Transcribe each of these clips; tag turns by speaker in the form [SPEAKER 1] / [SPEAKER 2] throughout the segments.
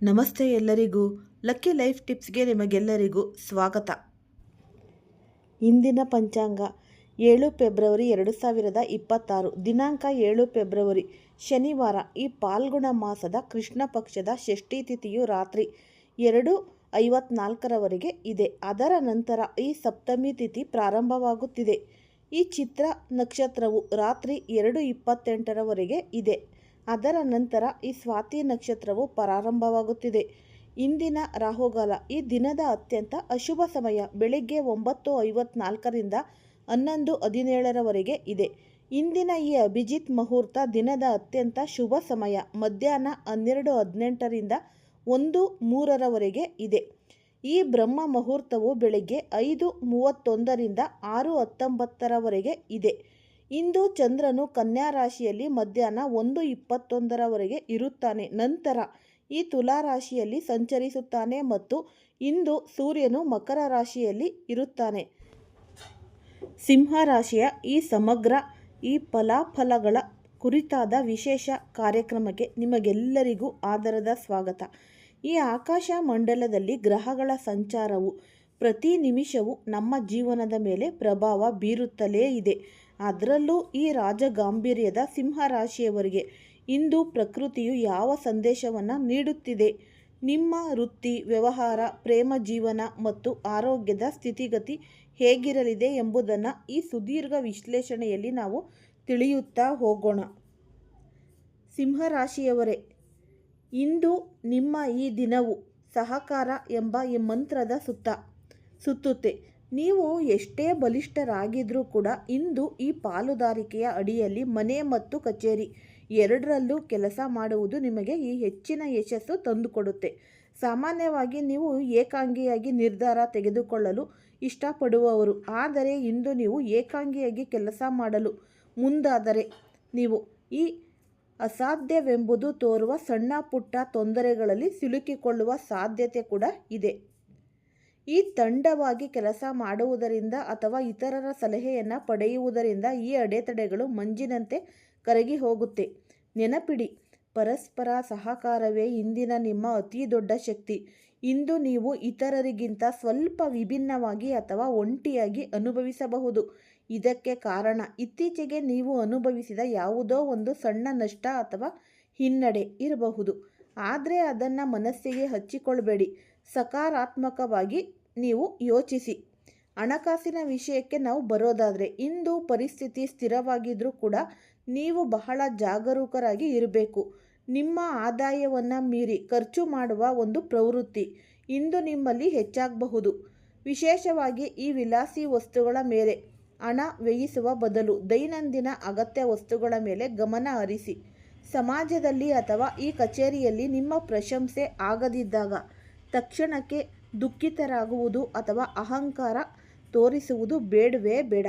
[SPEAKER 1] ನಮಸ್ತೆ ಎಲ್ಲರಿಗೂ. Lucky life ಟಿಪ್ಸ್ಗೆ ನಿಮಗೆಲ್ಲರಿಗೂ ಸ್ವಾಗತ. ಇಂದಿನ ಪಂಚಾಂಗ 7 ಫೆಬ್ರವರಿ 2026, ದಿನಾಂಕ 7 ಫೆಬ್ರವರಿ ಶನಿವಾರ. ಈ ಪಾಲ್ಗುಣ ಮಾಸದ ಕೃಷ್ಣ ಪಕ್ಷದ ಷಷ್ಠಿ ತಿಥಿಯು ರಾತ್ರಿ 2:54 ಇದೆ. ಅದರ ನಂತರ ಈ ಸಪ್ತಮಿ ತಿಥಿ ಪ್ರಾರಂಭವಾಗುತ್ತಿದೆ. ಈ ಚಿತ್ರ ನಕ್ಷತ್ರವು ರಾತ್ರಿ 2:28 ಇದೆ. ಅದರ ನಂತರ ಈ ಸ್ವಾತಿ ನಕ್ಷತ್ರವು ಪ್ರಾರಂಭವಾಗುತ್ತಿದೆ. ಇಂದಿನ ರಾಹುಕಾಲ, ಈ ದಿನದ ಅತ್ಯಂತ ಅಶುಭ ಸಮಯ ಬೆಳಿಗ್ಗೆ 9:54ರಿಂದ 11:17 ಇದೆ. ಇಂದಿನ ಈ ಅಭಿಜಿತ್ ಮುಹೂರ್ತ, ದಿನದ ಅತ್ಯಂತ ಶುಭ ಸಮಯ ಮಧ್ಯಾಹ್ನ 12:18ರಿಂದ 1:03 ಇದೆ. ಈ ಬ್ರಹ್ಮ ಮುಹೂರ್ತವು ಬೆಳಿಗ್ಗೆ 5:31ರಿಂದ 6:19 ಇದೆ. ಇಂದು ಚಂದ್ರನು ಕನ್ಯಾ ರಾಶಿಯಲ್ಲಿ ಮಧ್ಯಾಹ್ನ 1:21 ಇರುತ್ತಾನೆ. ನಂತರ ಈ ತುಲಾ ರಾಶಿಯಲ್ಲಿ ಸಂಚರಿಸುತ್ತಾನೆ ಮತ್ತು ಇಂದು ಸೂರ್ಯನು ಮಕರ ರಾಶಿಯಲ್ಲಿ ಇರುತ್ತಾನೆ. ಸಿಂಹ ರಾಶಿಯ ಈ ಸಮಗ್ರ ಫಲಾಫಲಗಳ ಕುರಿತಾದ ವಿಶೇಷ ಕಾರ್ಯಕ್ರಮಕ್ಕೆ ನಿಮಗೆಲ್ಲರಿಗೂ ಆದರದ ಸ್ವಾಗತ. ಈ ಆಕಾಶ ಮಂಡಲದಲ್ಲಿ ಗ್ರಹಗಳ ಸಂಚಾರವು ಪ್ರತಿ ನಿಮಿಷವೂ ನಮ್ಮ ಜೀವನದ ಮೇಲೆ ಪ್ರಭಾವ ಬೀರುತ್ತಲೇ ಇದೆ. ಅದರಲ್ಲೂ ಈ ರಾಜಗಾಂಭೀರ್ಯದ ಸಿಂಹ ರಾಶಿಯವರಿಗೆ ಇಂದು ಪ್ರಕೃತಿಯು ಯಾವ ಸಂದೇಶವನ್ನು ನೀಡುತ್ತಿದೆ, ನಿಮ್ಮ ವೃತ್ತಿ, ವ್ಯವಹಾರ, ಪ್ರೇಮ ಜೀವನ ಮತ್ತು ಆರೋಗ್ಯದ ಸ್ಥಿತಿಗತಿ ಹೇಗಿರಲಿದೆ ಎಂಬುದನ್ನು ಈ ಸುದೀರ್ಘ ವಿಶ್ಲೇಷಣೆಯಲ್ಲಿ ನಾವು ತಿಳಿಯುತ್ತಾ ಹೋಗೋಣ. ಸಿಂಹರಾಶಿಯವರೇ, ಇಂದು ನಿಮ್ಮ ಈ ದಿನವು ಸಹಕಾರ ಎಂಬ ಈ ಮಂತ್ರದ ಸುತ್ತುತ್ತೆ. ನೀವು ಎಷ್ಟೇ ಬಲಿಷ್ಠರಾಗಿದ್ರೂ ಕೂಡ ಇಂದು ಈ ಪಾಲುದಾರಿಕೆಯ ಅಡಿಯಲ್ಲಿ ಮನೆ ಮತ್ತು ಕಚೇರಿ ಎರಡರಲ್ಲೂ ಕೆಲಸ ಮಾಡುವುದು ನಿಮಗೆ ಈ ಹೆಚ್ಚಿನ ಯಶಸ್ಸು ತಂದುಕೊಡುತ್ತೆ. ಸಾಮಾನ್ಯವಾಗಿ ನೀವು ಏಕಾಂಗಿಯಾಗಿ ನಿರ್ಧಾರ ತೆಗೆದುಕೊಳ್ಳಲು ಇಷ್ಟಪಡುವವರು. ಆದರೆ ಇಂದು ನೀವು ಏಕಾಂಗಿಯಾಗಿ ಕೆಲಸ ಮಾಡಲು ಮುಂದಾದರೆ ನೀವು ಈ ಅಸಾಧ್ಯವೆಂಬುದು ತೋರುವ ಸಣ್ಣ ಪುಟ್ಟ ತೊಂದರೆಗಳಲ್ಲಿ ಸಿಲುಕಿಕೊಳ್ಳುವ ಸಾಧ್ಯತೆ ಕೂಡ ಇದೆ. ಈ ತಂಡವಾಗಿ ಕೆಲಸ ಮಾಡುವುದರಿಂದ ಅಥವಾ ಇತರರ ಸಲಹೆಯನ್ನು ಪಡೆಯುವುದರಿಂದ ಈ ಅಡೆತಡೆಗಳು ಮಂಜಿನಂತೆ ಕರಗಿ ಹೋಗುತ್ತೆ. ನೆನಪಿಡಿ, ಪರಸ್ಪರ ಸಹಕಾರವೇ ಇಂದಿನ ನಿಮ್ಮ ಅತಿ ದೊಡ್ಡ ಶಕ್ತಿ. ಇಂದು ನೀವು ಇತರರಿಗಿಂತ ಸ್ವಲ್ಪ ವಿಭಿನ್ನವಾಗಿ ಅಥವಾ ಒಂಟಿಯಾಗಿ ಅನುಭವಿಸಬಹುದು. ಇದಕ್ಕೆ ಕಾರಣ ಇತ್ತೀಚೆಗೆ ನೀವು ಅನುಭವಿಸಿದ ಯಾವುದೋ ಒಂದು ಸಣ್ಣ ನಷ್ಟ ಅಥವಾ ಹಿನ್ನಡೆ ಇರಬಹುದು. ಆದರೆ ಅದನ್ನು ಮನಸ್ಸಿಗೆ ಹಚ್ಚಿಕೊಳ್ಬೇಡಿ. ಸಕಾರಾತ್ಮಕವಾಗಿ ನೀವು ಯೋಚಿಸಿ. ಹಣಕಾಸಿನ ವಿಷಯಕ್ಕೆ ನಾವು ಬರೋದಾದರೆ, ಇಂದು ಪರಿಸ್ಥಿತಿ ಸ್ಥಿರವಾಗಿದ್ದರೂ ಕೂಡ ನೀವು ಬಹಳ ಜಾಗರೂಕರಾಗಿ ಇರಬೇಕು. ನಿಮ್ಮ ಆದಾಯವನ್ನು ಮೀರಿ ಖರ್ಚು ಮಾಡುವ ಒಂದು ಪ್ರವೃತ್ತಿ ಇಂದು ನಿಮ್ಮಲ್ಲಿ ಹೆಚ್ಚಾಗಬಹುದು. ವಿಶೇಷವಾಗಿ ಈ ವಿಲಾಸಿ ವಸ್ತುಗಳ ಮೇಲೆ ಹಣ ವ್ಯಯಿಸುವ ಬದಲು ದೈನಂದಿನ ಅಗತ್ಯ ವಸ್ತುಗಳ ಮೇಲೆ ಗಮನ ಹರಿಸಿ. ಸಮಾಜದಲ್ಲಿ ಅಥವಾ ಈ ಕಚೇರಿಯಲ್ಲಿ ನಿಮ್ಮ ಪ್ರಶಂಸೆ ಆಗದಿದ್ದಾಗ ತಕ್ಷಣಕ್ಕೆ ದುಃಖಿತರಾಗುವುದು ಅಥವಾ ಅಹಂಕಾರ ತೋರಿಸುವುದು ಬೇಡವೇ ಬೇಡ.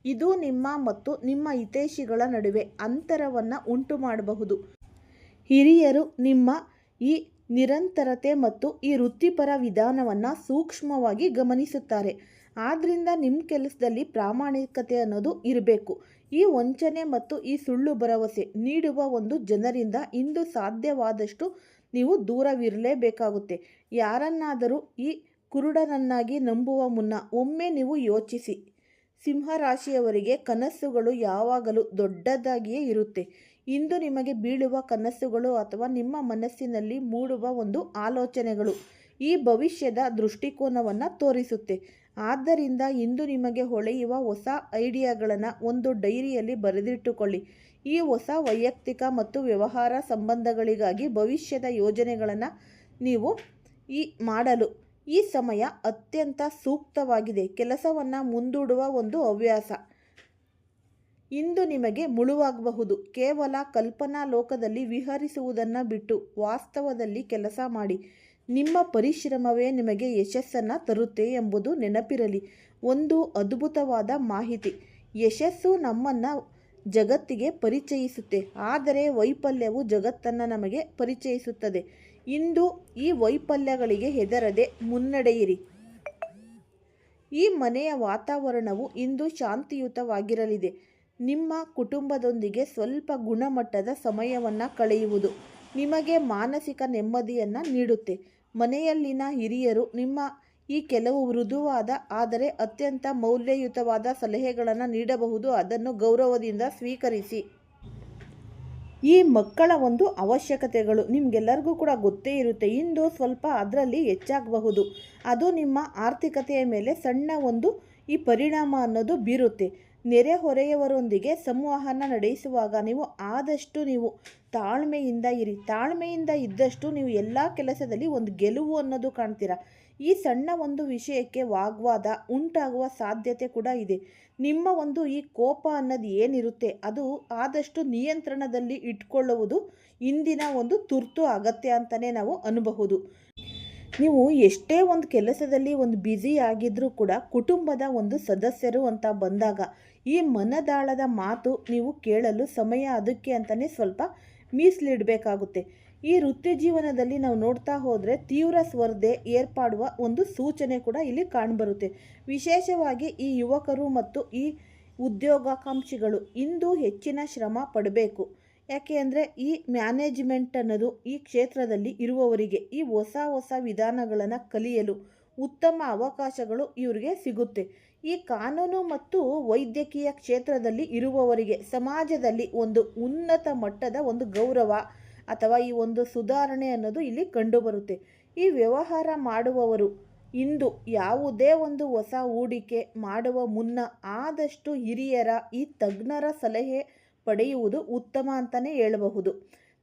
[SPEAKER 1] ಇದು ನಿಮ್ಮ ಮತ್ತು ನಿಮ್ಮ ಹಿತೈಷಿಗಳ ನಡುವೆ ಅಂತರವನ್ನು ಉಂಟು ಮಾಡಬಹುದು. ಹಿರಿಯರು ನಿಮ್ಮ ಈ ನಿರಂತರತೆ ಮತ್ತು ಈ ವೃತ್ತಿಪರ ವಿಧಾನವನ್ನು ಸೂಕ್ಷ್ಮವಾಗಿ ಗಮನಿಸುತ್ತಾರೆ. ಆದ್ದರಿಂದ ನಿಮ್ಮ ಕೆಲಸದಲ್ಲಿ ಪ್ರಾಮಾಣಿಕತೆ ಅನ್ನೋದು ಇರಬೇಕು. ಈ ವಂಚನೆ ಮತ್ತು ಈ ಸುಳ್ಳು ಭರವಸೆ ನೀಡುವ ಒಂದು ಜನರಿಂದ ಇಂದು ಸಾಧ್ಯವಾದಷ್ಟು ನೀವು ದೂರವಿರಲೇಬೇಕಾಗುತ್ತೆ. ಯಾರನ್ನಾದರೂ ಈ ಕುರುಡನನ್ನಾಗಿ ನಂಬುವ ಮುನ್ನ ಒಮ್ಮೆ ನೀವು ಯೋಚಿಸಿ. ಸಿಂಹರಾಶಿಯವರಿಗೆ ಕನಸುಗಳು ಯಾವಾಗಲೂ ದೊಡ್ಡದಾಗಿಯೇ ಇರುತ್ತೆ. ಇಂದು ನಿಮಗೆ ಬೀಳುವ ಕನಸುಗಳು ಅಥವಾ ನಿಮ್ಮ ಮನಸ್ಸಿನಲ್ಲಿ ಮೂಡುವ ಒಂದು ಆಲೋಚನೆಗಳು ಈ ಭವಿಷ್ಯದ ದೃಷ್ಟಿಕೋನವನ್ನು ತೋರಿಸುತ್ತೆ. ಆದ್ದರಿಂದ ಇಂದು ನಿಮಗೆ ಹೊಳೆಯುವ ಹೊಸ ಐಡಿಯಾಗಳನ್ನು ಒಂದು ಡೈರಿಯಲ್ಲಿ ಬರೆದಿಟ್ಟುಕೊಳ್ಳಿ. ಈ ಹೊಸ ವೈಯಕ್ತಿಕ ಮತ್ತು ವ್ಯವಹಾರ ಸಂಬಂಧಗಳಿಗಾಗಿ ಭವಿಷ್ಯದ ಯೋಜನೆಗಳನ್ನು ನೀವು ಮಾಡಲು ಈ ಸಮಯ ಅತ್ಯಂತ ಸೂಕ್ತವಾಗಿದೆ. ಕೆಲಸವನ್ನು ಮುಂದೂಡುವ ಒಂದು ಹವ್ಯಾಸ ಇಂದು ನಿಮಗೆ ಮುಳುವಾಗಬಹುದು. ಕೇವಲ ಕಲ್ಪನಾ ಲೋಕದಲ್ಲಿ ವಿಹರಿಸುವುದನ್ನು ಬಿಟ್ಟು ವಾಸ್ತವದಲ್ಲಿ ಕೆಲಸ ಮಾಡಿ. ನಿಮ್ಮ ಪರಿಶ್ರಮವೇ ನಿಮಗೆ ಯಶಸ್ಸನ್ನು ತರುತ್ತೆ ಎಂಬುದು ನೆನಪಿರಲಿ. ಒಂದು ಅದ್ಭುತವಾದ ಮಾಹಿತಿ, ಯಶಸ್ಸು ನಮ್ಮನ್ನು ಜಗತ್ತಿಗೆ ಪರಿಚಯಿಸುತ್ತೆ, ಆದರೆ ವೈಫಲ್ಯವು ಜಗತ್ತನ್ನು ನಮಗೆ ಪರಿಚಯಿಸುತ್ತದೆ. ಇಂದು ಈ ವೈಫಲ್ಯಗಳಿಗೆ ಹೆದರದೆ ಮುನ್ನಡೆಯಿರಿ. ಈ ಮನೆಯ ವಾತಾವರಣವು ಇಂದು ಶಾಂತಿಯುತವಾಗಿರಲಿದೆ. ನಿಮ್ಮ ಕುಟುಂಬದೊಂದಿಗೆ ಸ್ವಲ್ಪ ಗುಣಮಟ್ಟದ ಸಮಯವನ್ನು ಕಳೆಯುವುದು ನಿಮಗೆ ಮಾನಸಿಕ ನೆಮ್ಮದಿಯನ್ನು ನೀಡುತ್ತೆ. ಮನೆಯಲ್ಲಿನ ಹಿರಿಯರು ನಿಮ್ಮ ಈ ಕೆಲವು ಮೃದುವಾದ ಆದರೆ ಅತ್ಯಂತ ಮೌಲ್ಯಯುತವಾದ ಸಲಹೆಗಳನ್ನು ನೀಡಬಹುದು. ಅದನ್ನು ಗೌರವದಿಂದ ಸ್ವೀಕರಿಸಿ. ಈ ಮಕ್ಕಳ ಒಂದು ಅವಶ್ಯಕತೆಗಳು ನಿಮಗೆಲ್ಲರಿಗೂ ಕೂಡ ಗೊತ್ತೇ ಇರುತ್ತೆ. ಇಂದು ಸ್ವಲ್ಪ ಅದರಲ್ಲಿ ಹೆಚ್ಚಾಗಬಹುದು. ಅದು ನಿಮ್ಮ ಆರ್ಥಿಕತೆಯ ಮೇಲೆ ಸಣ್ಣ ಒಂದು ಈ ಪರಿಣಾಮ ಅನ್ನೋದು ಬೀರುತ್ತೆ. ನೆರೆಹೊರೆಯವರೊಂದಿಗೆ ಸಂವಹನ ನಡೆಸುವಾಗ ಆದಷ್ಟು ನೀವು ತಾಳ್ಮೆಯಿಂದ ಇರಿ. ತಾಳ್ಮೆಯಿಂದ ಇದ್ದಷ್ಟು ನೀವು ಎಲ್ಲ ಕೆಲಸದಲ್ಲಿ ಒಂದು ಗೆಲುವು ಅನ್ನೋದು ಕಾಣ್ತೀರಾ. ಈ ಸಣ್ಣ ಒಂದು ವಿಷಯಕ್ಕೆ ವಾಗ್ವಾದ ಉಂಟಾಗುವ ಸಾಧ್ಯತೆ ಕೂಡ ಇದೆ. ನಿಮ್ಮ ಒಂದು ಈ ಕೋಪ ಅನ್ನೋದು ಏನಿರುತ್ತೆ ಅದು ಆದಷ್ಟು ನಿಯಂತ್ರಣದಲ್ಲಿ ಇಟ್ಕೊಳ್ಳುವುದು ಇಂದಿನ ಒಂದು ತುರ್ತು ಅಗತ್ಯ ಅಂತಲೇ ನಾವು ಅನ್ನಬಹುದು. ನೀವು ಎಷ್ಟೇ ಒಂದು ಕೆಲಸದಲ್ಲಿ ಒಂದು ಬ್ಯುಸಿ ಆಗಿದ್ರೂ ಕೂಡ ಕುಟುಂಬದ ಒಂದು ಸದಸ್ಯರು ಅಂತ ಬಂದಾಗ ಈ ಮನದಾಳದ ಮಾತು ನೀವು ಕೇಳಲು ಸಮಯ ಅದಕ್ಕೆ ಅಂತಲೇ ಸ್ವಲ್ಪ ಮೀಸಲಿಡಬೇಕಾಗುತ್ತೆ. ಈ ವೃತ್ತಿ ಜೀವನದಲ್ಲಿ ನಾವು ನೋಡ್ತಾ ಹೋದರೆ ತೀವ್ರ ಸ್ಪರ್ಧೆ ಏರ್ಪಡುವ ಒಂದು ಸೂಚನೆ ಕೂಡ ಇಲ್ಲಿ ಕಾಣಿಬರುತ್ತೆ. ವಿಶೇಷವಾಗಿ ಈ ಯುವಕರು ಮತ್ತು ಈ ಉದ್ಯೋಗಾಕಾಂಕ್ಷಿಗಳು ಇಂದು ಹೆಚ್ಚಿನ ಶ್ರಮ ಪಡಬೇಕು. ಯಾಕೆ ಅಂದರೆ ಈ ಮ್ಯಾನೇಜ್ಮೆಂಟ್ ಅನ್ನೋದು ಈ ಕ್ಷೇತ್ರದಲ್ಲಿ ಇರುವವರಿಗೆ ಈ ಹೊಸ ವಿಧಾನಗಳನ್ನು ಕಲಿಯಲು ಉತ್ತಮ ಅವಕಾಶಗಳು ಇವರಿಗೆ ಸಿಗುತ್ತೆ. ಈ ಕಾನೂನು ಮತ್ತು ವೈದ್ಯಕೀಯ ಕ್ಷೇತ್ರದಲ್ಲಿ ಇರುವವರಿಗೆ ಸಮಾಜದಲ್ಲಿ ಒಂದು ಉನ್ನತ ಮಟ್ಟದ ಒಂದು ಗೌರವ ಅಥವಾ ಈ ಒಂದು ಸುಧಾರಣೆ ಅನ್ನೋದು ಇಲ್ಲಿ ಕಂಡುಬರುತ್ತೆ. ಈ ವ್ಯವಹಾರ ಮಾಡುವವರು ಇಂದು ಯಾವುದೇ ಒಂದು ಹೊಸ ಹೂಡಿಕೆ ಮಾಡುವ ಮುನ್ನ ಆದಷ್ಟು ಹಿರಿಯರ ಈ ತಜ್ಞರ ಸಲಹೆ ಪಡೆಯುವುದು ಉತ್ತಮ ಅಂತಲೇ ಹೇಳಬಹುದು.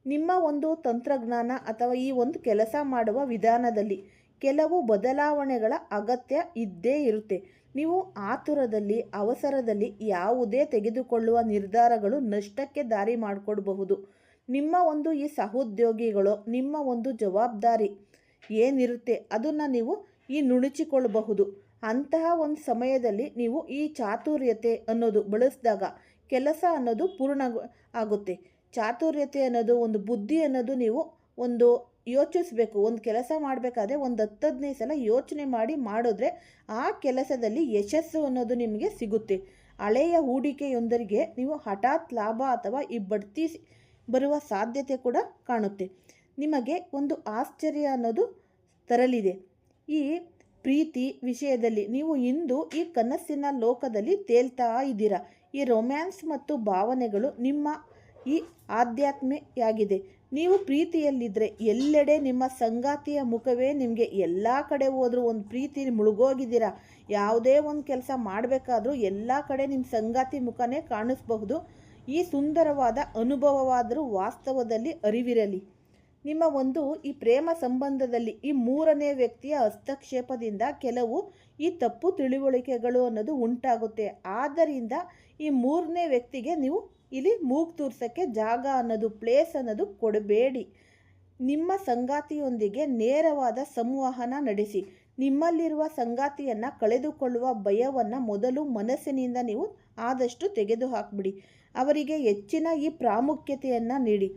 [SPEAKER 1] ನಿಮ್ಮ ಒಂದು ತಂತ್ರಜ್ಞಾನ ಅಥವಾ ಈ ಒಂದು ಕೆಲಸ ಮಾಡುವ ವಿಧಾನದಲ್ಲಿ ಕೆಲವು ಬದಲಾವಣೆಗಳ ಅಗತ್ಯ ಇದ್ದೇ ಇರುತ್ತೆ. ನೀವು ಆತುರದಲ್ಲಿ ಅವಸರದಲ್ಲಿ ಯಾವುದೇ ತೆಗೆದುಕೊಳ್ಳುವ ನಿರ್ಧಾರಗಳು ನಷ್ಟಕ್ಕೆ ದಾರಿ ಮಾಡಿಕೊಡಬಹುದು. ನಿಮ್ಮ ಒಂದು ಈ ಸಹೋದ್ಯೋಗಿಗಳು ನಿಮ್ಮ ಒಂದು ಜವಾಬ್ದಾರಿ ಏನಿರುತ್ತೆ ಅದನ್ನು ನೀವು ಈ ನುಣುಚಿಕೊಳ್ಳಬಹುದು. ಅಂತಹ ಒಂದು ಸಮಯದಲ್ಲಿ ನೀವು ಈ ಚಾತುರ್ಯತೆ ಅನ್ನೋದು ಬಳಸಿದಾಗ ಕೆಲಸ ಅನ್ನೋದು ಪೂರ್ಣ ಆಗುತ್ತೆ. ಚಾತುರ್ಯತೆ ಅನ್ನೋದು ಒಂದು ಬುದ್ಧಿ ಅನ್ನೋದು ನೀವು ಒಂದು ಯೋಚಿಸಬೇಕು. ಒಂದು ಕೆಲಸ ಮಾಡಬೇಕಾದ್ರೆ ಒಂದು 10-15 ಸಲ ಯೋಚನೆ ಮಾಡಿದ್ರೆ ಆ ಕೆಲಸದಲ್ಲಿ ಯಶಸ್ಸು ಅನ್ನೋದು ನಿಮಗೆ ಸಿಗುತ್ತೆ. ಹಳೆಯ ಹೂಡಿಕೆಯೊಂದರಿಗೆ ನೀವು ಹಠಾತ್ ಲಾಭ ಅಥವಾ ಈ ಬಡ್ತಿ ಬರುವ ಸಾಧ್ಯತೆ ಕೂಡ ಕಾಣುತ್ತೆ. ನಿಮಗೆ ಒಂದು ಆಶ್ಚರ್ಯ ಅನ್ನೋದು ತರಲಿದೆ. ಈ ಪ್ರೀತಿ ವಿಷಯದಲ್ಲಿ ನೀವು ಇಂದು ಈ ಕನಸಿನ ಲೋಕದಲ್ಲಿ ತೇಲ್ತಾ ಇದ್ದೀರಾ. ಈ ರೊಮ್ಯಾನ್ಸ್ ಮತ್ತು ಭಾವನೆಗಳು ನಿಮ್ಮ ಈ ಆಧ್ಯಾತ್ಮೆಯಾಗಿದೆ. ನೀವು ಪ್ರೀತಿಯಲ್ಲಿದ್ದರೆ ಎಲ್ಲೆಡೆ ನಿಮ್ಮ ಸಂಗಾತಿಯ ಮುಖವೇ ನಿಮಗೆ ಎಲ್ಲ ಕಡೆ ಹೋದರೂ ಒಂದು ಪ್ರೀತಿ ಮುಳುಗೋಗಿದ್ದೀರಾ. ಯಾವುದೇ ಒಂದು ಕೆಲಸ ಮಾಡಬೇಕಾದ್ರೂ ಎಲ್ಲ ಕಡೆ ನಿಮ್ಮ ಸಂಗಾತಿ ಮುಖನೇ ಕಾಣಿಸಬಹುದು. ಈ ಸುಂದರವಾದ ಅನುಭವವಾದರೂ ವಾಸ್ತವದಲ್ಲಿ ಅರಿವಿರಲಿ. ನಿಮ್ಮ ಒಂದು ಈ ಪ್ರೇಮ ಸಂಬಂಧದಲ್ಲಿ ಈ ಮೂರನೇ ವ್ಯಕ್ತಿಯ ಹಸ್ತಕ್ಷೇಪದಿಂದ ಕೆಲವು ಈ ತಪ್ಪು ತಿಳುವಳಿಕೆಗಳು ಅನ್ನೋದು ಉಂಟಾಗುತ್ತೆ. ಆದ್ದರಿಂದ ಈ ಮೂರನೇ ವ್ಯಕ್ತಿಗೆ ನೀವು ಇಲ್ಲಿ ಮೂಗು ತೂರ್ಸೋಕ್ಕೆ ಜಾಗ ಅನ್ನೋದು ಪ್ಲೇಸ್ ಅನ್ನೋದು ಕೊಡಬೇಡಿ. ನಿಮ್ಮ ಸಂಗಾತಿಯೊಂದಿಗೆ ನೇರವಾದ ಸಂವಹನ ನಡೆಸಿ. ನಿಮ್ಮಲ್ಲಿರುವ ಸಂಗಾತಿಯನ್ನು ಕಳೆದುಕೊಳ್ಳುವ ಭಯವನ್ನು ಮೊದಲು ಮನಸ್ಸಿನಿಂದ ನೀವು ಆದಷ್ಟು ತೆಗೆದು ಹಾಕಿಬಿಡಿ. ಅವರಿಗೆ ಹೆಚ್ಚಿನ ಈ ಪ್ರಾಮುಖ್ಯತೆಯನ್ನು ನೀಡಿ.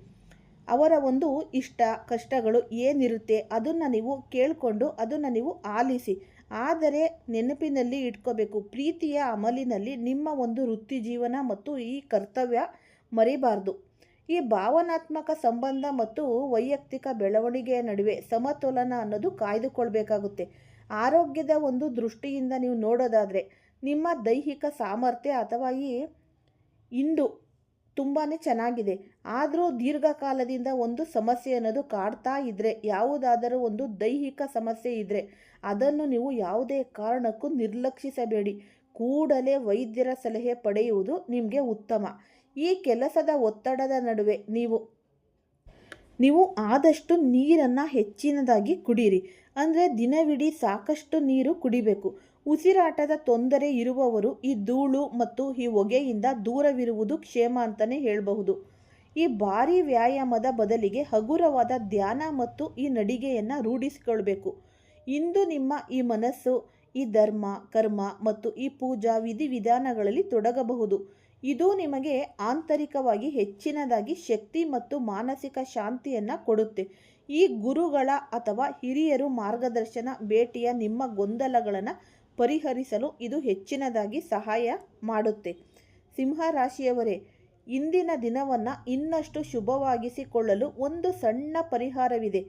[SPEAKER 1] ಅವರ ಒಂದು ಇಷ್ಟ ಕಷ್ಟಗಳು ಏನಿರುತ್ತೆ ಅದನ್ನು ನೀವು ಕೇಳಿಕೊಂಡು ಅದನ್ನು ನೀವು ಆಲಿಸಿ. ಆದರೆ ನೆನಪಿನಲ್ಲಿ ಇಟ್ಕೋಬೇಕು, ಪ್ರೀತಿಯ ಅಮಲಿನಲ್ಲಿ ನಿಮ್ಮ ಒಂದು ವೃತ್ತಿ ಜೀವನ ಮತ್ತು ಈ ಕರ್ತವ್ಯ ಮರಿಬಾರ್ದು. ಈ ಭಾವನಾತ್ಮಕ ಸಂಬಂಧ ಮತ್ತು ವೈಯಕ್ತಿಕ ಬೆಳವಣಿಗೆಯ ನಡುವೆ ಸಮತೋಲನ ಅನ್ನೋದು ಕಾಯ್ದುಕೊಳ್ಬೇಕಾಗುತ್ತೆ. ಆರೋಗ್ಯದ ಒಂದು ದೃಷ್ಟಿಯಿಂದ ನೀವು ನೋಡೋದಾದರೆ ನಿಮ್ಮ ದೈಹಿಕ ಸಾಮರ್ಥ್ಯ ಅಥವಾ ಇಂದು ತುಂಬಾ ಚೆನ್ನಾಗಿದೆ. ಆದರೂ ದೀರ್ಘಕಾಲದಿಂದ ಒಂದು ಸಮಸ್ಯೆ ಅನ್ನೋದು ಕಾಡ್ತಾ ಇದ್ದರೆ, ಯಾವುದಾದರೂ ಒಂದು ದೈಹಿಕ ಸಮಸ್ಯೆ ಇದ್ದರೆ ಅದನ್ನು ನೀವು ಯಾವುದೇ ಕಾರಣಕ್ಕೂ ನಿರ್ಲಕ್ಷಿಸಬೇಡಿ. ಕೂಡಲೇ ವೈದ್ಯರ ಸಲಹೆ ಪಡೆಯುವುದು ನಿಮಗೆ ಉತ್ತಮ. ಈ ಕೆಲಸದ ಒತ್ತಡದ ನಡುವೆ ನೀವು ಆದಷ್ಟು ನೀರನ್ನು ಹೆಚ್ಚಿನದಾಗಿ ಕುಡೀರಿ. ಅಂದರೆ ದಿನವಿಡೀ ಸಾಕಷ್ಟು ನೀರು ಕುಡಿಬೇಕು. ಉಸಿರಾಟದ ತೊಂದರೆ ಇರುವವರು ಈ ಧೂಳು ಮತ್ತು ಈ ಹೊಗೆಯಿಂದ ದೂರವಿರುವುದು ಕ್ಷೇಮ ಅಂತಲೇ ಹೇಳಬಹುದು. ಈ ಭಾರೀ ವ್ಯಾಯಾಮದ ಬದಲಿಗೆ ಹಗುರವಾದ ಧ್ಯಾನ ಮತ್ತು ಈ ನಡಿಗೆಯನ್ನು ರೂಢಿಸಿಕೊಳ್ಬೇಕು. ಇಂದು ನಿಮ್ಮ ಈ ಮನಸ್ಸು ಈ ಧರ್ಮ ಕರ್ಮ ಮತ್ತು ಈ ಪೂಜಾ ವಿಧಿವಿಧಾನಗಳಲ್ಲಿ ತೊಡಗಬಹುದು. ಇದು ನಿಮಗೆ ಆಂತರಿಕವಾಗಿ ಹೆಚ್ಚಿನದಾಗಿ ಶಕ್ತಿ ಮತ್ತು ಮಾನಸಿಕ ಶಾಂತಿಯನ್ನು ಕೊಡುತ್ತೆ. ಈ ಗುರುಗಳ ಅಥವಾ ಹಿರಿಯರು ಮಾರ್ಗದರ್ಶನ ಭೇಟಿಯ ನಿಮ್ಮ ಗೊಂದಲಗಳನ್ನು ಪರಿಹರಿಸಲು ಇದು ಹೆಚ್ಚಿನದಾಗಿ ಸಹಾಯ ಮಾಡುತ್ತೆ. ಸಿಂಹ ರಾಶಿಯವರೇ, ಇಂದಿನ ದಿನವನ್ನು ಇನ್ನಷ್ಟು ಶುಭವಾಗಿಸಿಕೊಳ್ಳಲು ಒಂದು ಸಣ್ಣ ಪರಿಹಾರವಿದೆ.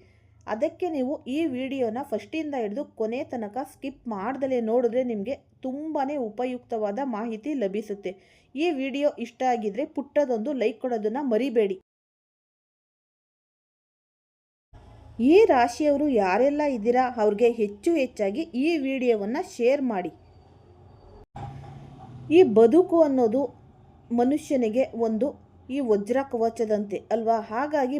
[SPEAKER 1] ಅದಕ್ಕೆ ನೀವು ಈ ವಿಡಿಯೋನ ಫಸ್ಟಿಂದ ಹಿಡಿದು ಕೊನೆ ತನಕ ಸ್ಕಿಪ್ ಮಾಡ್ದಲೇ ನೋಡಿದ್ರೆ ನಿಮಗೆ ತುಂಬಾ ಉಪಯುಕ್ತವಾದ ಮಾಹಿತಿ ಲಭಿಸುತ್ತೆ. ಈ ವಿಡಿಯೋ ಇಷ್ಟ ಆಗಿದ್ರೆ ಪುಟ್ಟದೊಂದು ಲೈಕ್ ಕೊಡೋದನ್ನು ಮರಿಬೇಡಿ. ಈ ರಾಶಿಯವರು ಯಾರೆಲ್ಲ ಇದ್ದೀರಾ ಅವ್ರಿಗೆ ಹೆಚ್ಚಾಗಿ ಈ ವಿಡಿಯೋವನ್ನು ಶೇರ್ ಮಾಡಿ. ಈ ಬದುಕು ಅನ್ನೋದು ಮನುಷ್ಯನಿಗೆ ಈ ವಜ್ರ ಕವಚದಂತೆ ಅಲ್ವಾ? ಹಾಗಾಗಿ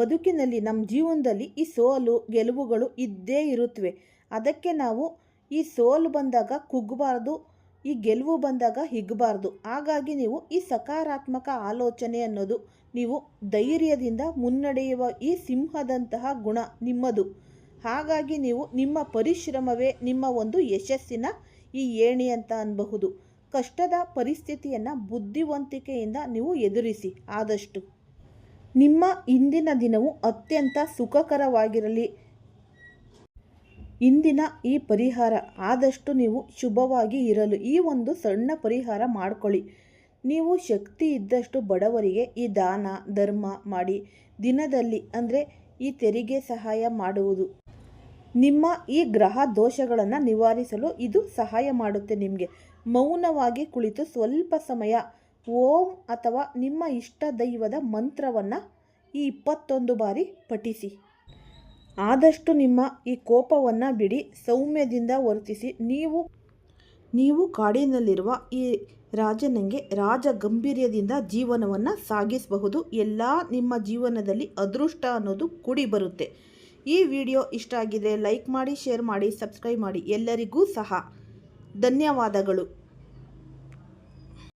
[SPEAKER 1] ಬದುಕಿನಲ್ಲಿ ನಮ್ಮ ಜೀವನದಲ್ಲಿ ಈ ಸೋಲು ಗೆಲುವುಗಳು ಇದ್ದೇ ಇರುತ್ತವೆ. ಅದಕ್ಕೆ ನಾವು ಈ ಸೋಲು ಬಂದಾಗ ಕುಗ್ಗಬಾರ್ದು, ಈ ಗೆಲುವು ಬಂದಾಗ ಹಿಗ್ಗಬಾರ್ದು. ಹಾಗಾಗಿ ನೀವು ಈ ಸಕಾರಾತ್ಮಕ ಆಲೋಚನೆ ಅನ್ನೋದು, ನೀವು ಧೈರ್ಯದಿಂದ ಮುನ್ನಡೆಯುವ ಈ ಸಿಂಹದಂತಹ ಗುಣ ನಿಮ್ಮದು. ಹಾಗಾಗಿ ನೀವು ನಿಮ್ಮ ಪರಿಶ್ರಮವೇ ನಿಮ್ಮ ಯಶಸ್ಸಿನ ಈ ಏಣಿ ಅಂತ ಅನ್ನಬಹುದು. ಕಷ್ಟದ ಪರಿಸ್ಥಿತಿಯನ್ನು ಬುದ್ಧಿವಂತಿಕೆಯಿಂದ ನೀವು ಎದುರಿಸಿ. ಆದಷ್ಟು ನಿಮ್ಮ ಇಂದಿನ ದಿನವು ಅತ್ಯಂತ ಸುಖಕರವಾಗಿರಲಿ. ಇಂದಿನ ಈ ಪರಿಹಾರ ಆದಷ್ಟು ನೀವು ಶುಭವಾಗಿ ಇರಲು ಈ ಸಣ್ಣ ಪರಿಹಾರ ಮಾಡಿಕೊಳ್ಳಿ. ನೀವು ಶಕ್ತಿ ಇದ್ದಷ್ಟು ಬಡವರಿಗೆ ಈ ದಾನ ಧರ್ಮ ಮಾಡಿ ದಿನದಲ್ಲಿ ಈ ತೆರಿಗೆ ಸಹಾಯ ಮಾಡುವುದು ನಿಮ್ಮ ಈ ಗ್ರಹ ದೋಷಗಳನ್ನು ನಿವಾರಿಸಲು ಇದು ಸಹಾಯ ಮಾಡುತ್ತೆ. ನಿಮಗೆ ಮೌನವಾಗಿ ಕುಳಿತು ಸ್ವಲ್ಪ ಸಮಯ ಓಂ ಅಥವಾ ನಿಮ್ಮ ಇಷ್ಟ ದೈವದ ಮಂತ್ರವನ್ನು ಈ 21 ಬಾರಿ ಪಠಿಸಿ. ಆದಷ್ಟು ನಿಮ್ಮ ಈ ಕೋಪವನ್ನು ಬಿಡಿ, ಸೌಮ್ಯದಿಂದ ವರ್ತಿಸಿ. ನೀವು ಕಾಡಿನಲ್ಲಿರುವ ಈ ರಾಜನಿಗೆ ರಾಜ ಗಂಭೀರ್ಯದಿಂದ ಜೀವನವನ್ನು ಸಾಗಿಸಬಹುದು. ಎಲ್ಲ ನಿಮ್ಮ ಜೀವನದಲ್ಲಿ ಅದೃಷ್ಟ ಅನ್ನೋದು ಕೂಡಿ ಬರುತ್ತೆ. ಈ ವಿಡಿಯೋ ಇಷ್ಟ ಆಗಿದ್ರೆ ಲೈಕ್ ಮಾಡಿ, ಶೇರ್ ಮಾಡಿ, ಸಬ್ಸ್ಕ್ರೈಬ್ ಮಾಡಿ. ಎಲ್ಲರಿಗೂ ಸಹ ಧನ್ಯವಾದಗಳು.